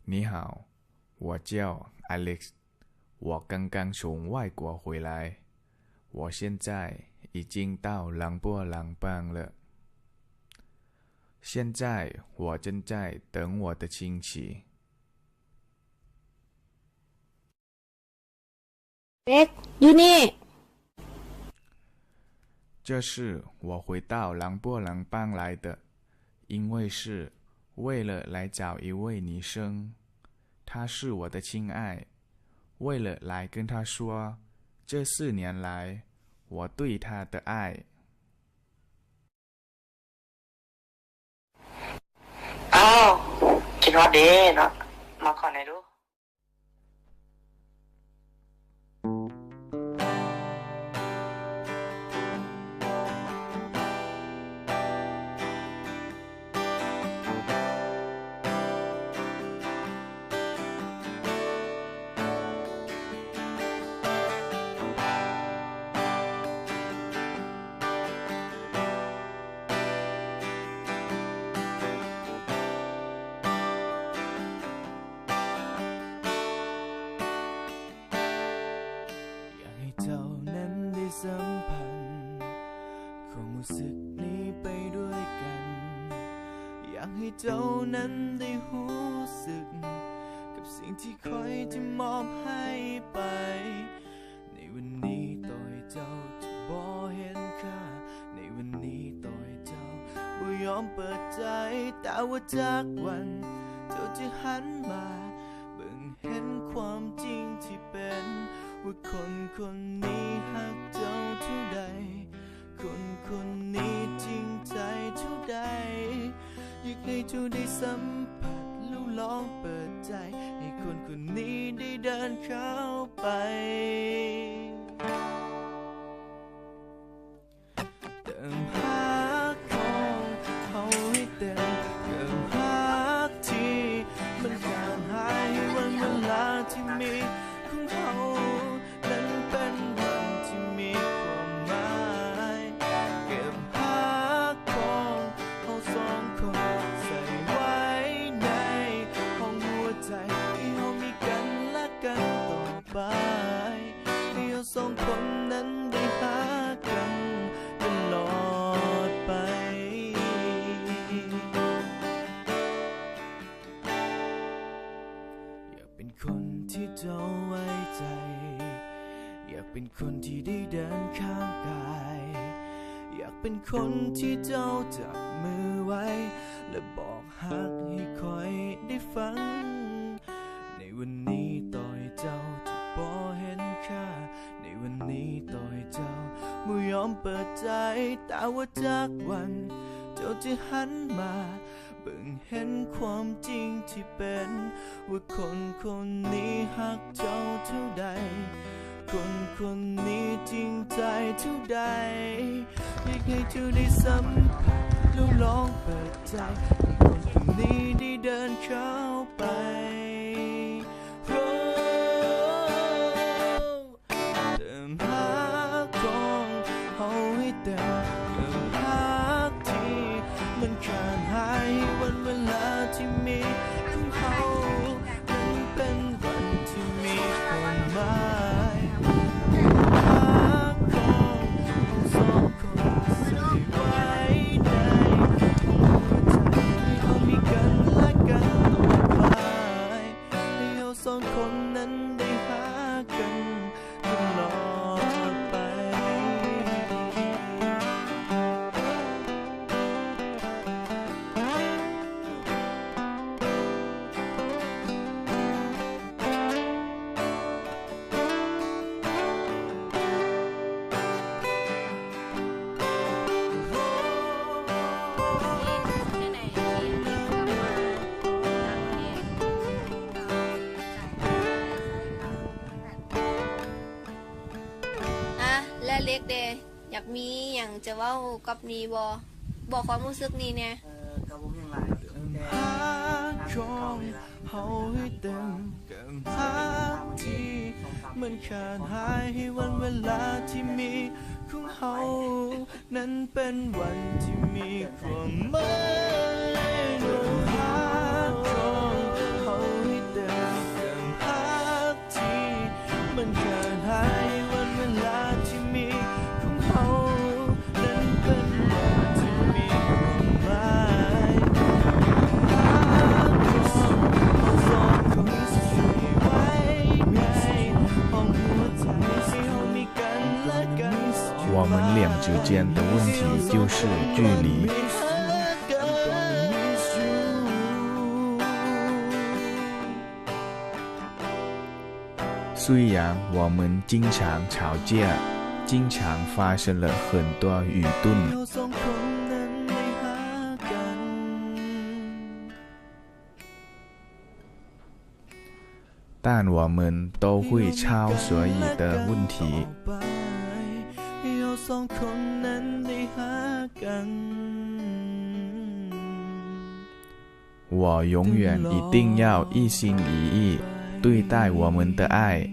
你好，我叫 Alex，我刚刚从外国回来，我现在已经到兰波兰邦了。现在我正在等我的亲戚。เล็กอยู่นี่这是我回到兰波兰邦来的，因为是为了来找一位女生，她是我的亲爱，为了来跟她说这4年来我对她的爱。อ้าวคิดฮอดดีเนาะมาขอหน่อยดูสัมพันธ์ความรู้สึกนี้ไปด้วยกันอยากให้เจ้านั้นได้รู้สึกกับสิ่งที่คอยจะมอบให้ไปในวันนี้ต่อยเจ้าจะบ่เห็นค่าในวันนี้ต่อยเจ้าบ่ยอมเปิดใจแต่ว่าจากวันเจ้าจะหันมาเบิ่งเห็นความจริงที่เป็นว่าคนนี้หักเจ้าเท่าใดคนนี้จริงใจเท่าใดอยากให้เจ้าได้สัมผัสแล้วลองเปิดใจให้คนนี้ได้เดินเข้าไปเติมหักของเขาให้เต็มเติมหักที่มันขาดหายวันเวลาที่มีของเขานั้นเป็นวันที่มีความหมายเก็บหักของเขาสองคนใส่ไว้ในห้องหัวใจที่เรามีกันและกันต่อไปให้เราสองคนนั้นได้หากันตลอดไปอยากเป็นคนที่เจ้าไว้ใจอยากเป็นคนที่ได้เดินข้างกายอยากเป็นคนที่เจ้าจับมือไว้และบอกฮักให้คอยได้ฟังในวันนี้ต่อยเจ้าจะบ่เห็นค่าในวันนี้ต่อยเจ้าไม่ยอมเปิดใจแต่ว่าจากวันเจ้าจะหันมาเบิ่งเห็นความจริงที่เป็นว่าคนนี้หักเจ้าเท่าใดคนนี้จริงใจเท่าใดอยากให้เธอได้สัมผัสแล้วลองเปิดใจให้คนนี้ได้เดินเข้าไปเติมหักของเขาให้เต็มเติมหักที่มันขาดหายวันเวลาที่มีของเขานั้นเป็นวันที่มีความหมายสองคนนั้นได้หากันตลอดไปและเล็กเดอยากมีอย่างจะเว้ากับนี้บอกความรู้สึกนี้เนี่ยกับผมยังหลายแต่หาของเขาให้เต็มกับหาที่มันขาดหายให้วันเวลาที่มีของเขานั้นเป็นวันที่มีความหมายหาของเขาให้就是距离。虽然我们经常吵架，经常发生了很多矛盾，但我们都会超所有的问题。我永远一定要一心一意对待我们的爱。